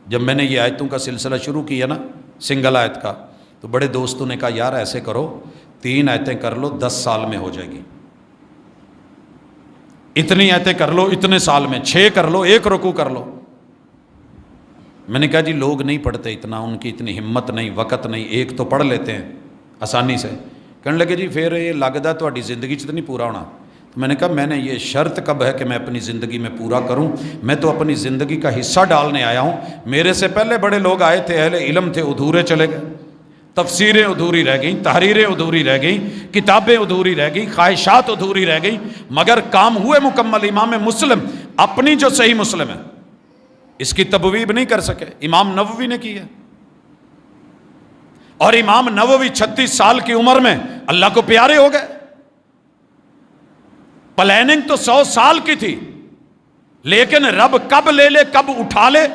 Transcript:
جب میں نے یہ آیتوں کا سلسلہ شروع کیا نا، سنگل آیت کا، تو بڑے دوستوں نے کہا یار ایسے کرو 3 آیتیں کر لو 10 سال میں ہو جائے گی، اتنی آیتیں کر لو اتنے سال میں، 6 کر لو 1 رکوع کر لو۔ میں نے کہا جی لوگ نہیں پڑھتے اتنا، ان کی اتنی ہمت نہیں، وقت نہیں، 1 تو پڑھ لیتے ہیں آسانی سے۔ کہنے لگے جی پھر یہ لگتا تہاڈی زندگی چ تو نہیں پورا ہونا۔ تو میں نے کہا میں نے یہ شرط کب ہے کہ میں اپنی زندگی میں پورا کروں؟ میں تو اپنی زندگی کا حصہ ڈالنے آیا ہوں۔ میرے سے پہلے بڑے لوگ آئے تھے، اہل علم تھے، ادھورے چلے گئے، تفسیریں ادھوری رہ گئیں، تحریریں ادھوری رہ گئیں، کتابیں ادھوری رہ گئیں، خواہشات ادھوری رہ گئیں، مگر کام ہوئے مکمل۔ امام مسلم اپنی جو صحیح مسلم ہے اس کی تبویب نہیں کر سکے، امام نووی نے کی ہے، اور امام نووی 36 سال کی عمر میں اللہ کو پیارے ہو گئے۔ پلاننگ تو 100 سال کی تھی، لیکن رب کب لے لے کب اٹھا لے